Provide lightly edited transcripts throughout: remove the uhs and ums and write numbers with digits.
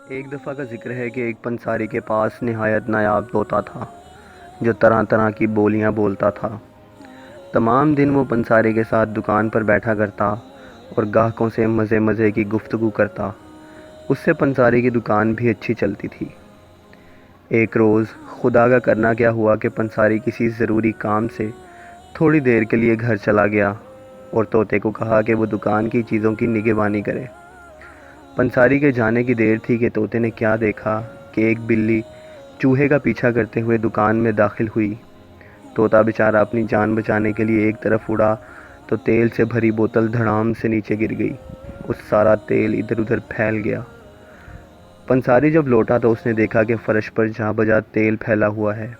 ایک دفعہ کا ذکر ہے کہ ایک پنساری کے پاس نہایت نایاب طوطا تھا جو طرح طرح کی بولیاں بولتا تھا۔ تمام دن وہ پنساری کے ساتھ دکان پر بیٹھا کرتا اور گاہکوں سے مزے مزے کی گفتگو کرتا۔ اس سے پنساری کی دکان بھی اچھی چلتی تھی۔ ایک روز خدا کا کرنا کیا ہوا کہ پنساری کسی ضروری کام سے تھوڑی دیر کے لیے گھر چلا گیا اور طوطے کو کہا کہ وہ دکان کی چیزوں کی نگہبانی کرے۔ پنساری کے جانے کی دیر تھی کہ طوطے نے کیا دیکھا کہ ایک بلی چوہے کا پیچھا کرتے ہوئے دکان میں داخل ہوئی۔ طوطا بیچارہ اپنی جان بچانے کے لیے ایک طرف اڑا تو تیل سے بھری بوتل دھڑام سے نیچے گر گئی۔ اس سارا تیل ادھر ادھر پھیل گیا۔ پنساری جب لوٹا تو اس نے دیکھا کہ فرش پر جہاں بجا تیل پھیلا ہوا ہے۔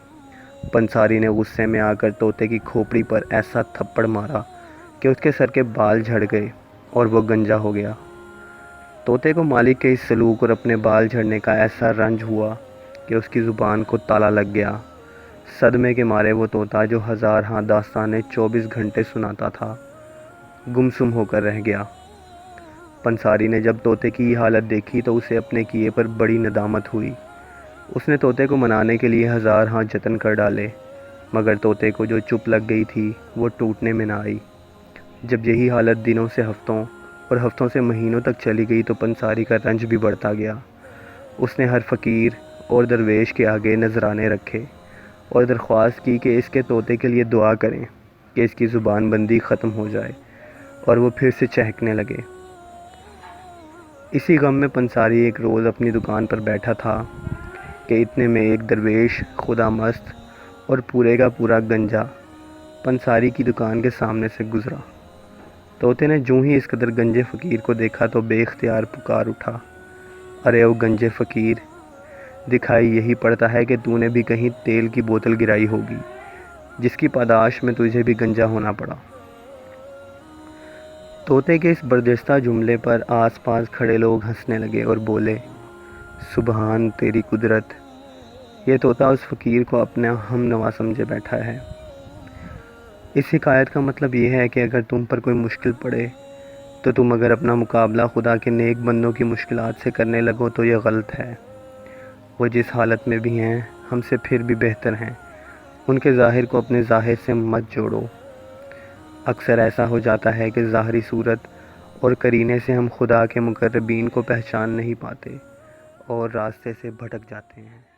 پنساری نے غصے میں آ کر طوطے کی کھوپڑی پر ایسا تھپڑ مارا کہ اس کے سر کے بال جھڑ گئے اور وہ گنجا ہو گیا۔ طوطے کو مالک کے اس سلوک اور اپنے بال جھڑنے کا ایسا رنج ہوا کہ اس کی زبان کو تالا لگ گیا۔ صدمے کے مارے وہ طوطا جو ہزار ہاں داستانیں 24 گھنٹے سناتا تھا، گمسم ہو کر رہ گیا۔ پنساری نے جب طوطے کی یہ حالت دیکھی تو اسے اپنے کیے پر بڑی ندامت ہوئی۔ اس نے طوطے کو منانے کے لیے ہزار ہاں جتن کر ڈالے، مگر طوطے کو جو چپ لگ گئی تھی وہ ٹوٹنے میں نہ آئی۔ جب یہی حالت دنوں سے ہفتوں اور ہفتوں سے مہینوں تک چلی گئی تو پنساری کا رنج بھی بڑھتا گیا۔ اس نے ہر فقیر اور درویش کے آگے نذرانے رکھے اور درخواست کی کہ اس کے طوطے کے لیے دعا کریں کہ اس کی زبان بندی ختم ہو جائے اور وہ پھر سے چہکنے لگے۔ اسی غم میں پنساری ایک روز اپنی دکان پر بیٹھا تھا کہ اتنے میں ایک درویش خدا مست اور پورے کا پورا گنجا پنساری کی دکان کے سامنے سے گزرا۔ طوطے نے جوں ہی اس قدر گنجے فقیر کو دیکھا تو بے اختیار پکار اٹھا، ارے او گنجے فقیر، دکھائی یہی پڑتا ہے کہ تو نے بھی کہیں تیل کی بوتل گرائی ہوگی جس کی پاداش میں تجھے بھی گنجا ہونا پڑا۔ طوطے کے اس برجستہ جملے پر آس پاس کھڑے لوگ ہنسنے لگے اور بولے، سبحان تیری قدرت، یہ طوطا اس فقیر کو اپنا ہم نوا سمجھے بیٹھا ہے۔ اس حکایت کا مطلب یہ ہے کہ اگر تم پر کوئی مشکل پڑے تو تم اگر اپنا مقابلہ خدا کے نیک بندوں کی مشکلات سے کرنے لگو تو یہ غلط ہے۔ وہ جس حالت میں بھی ہیں ہم سے پھر بھی بہتر ہیں، ان کے ظاہر کو اپنے ظاہر سے مت جوڑو۔ اکثر ایسا ہو جاتا ہے کہ ظاہری صورت اور قرینے سے ہم خدا کے مقربین کو پہچان نہیں پاتے اور راستے سے بھٹک جاتے ہیں۔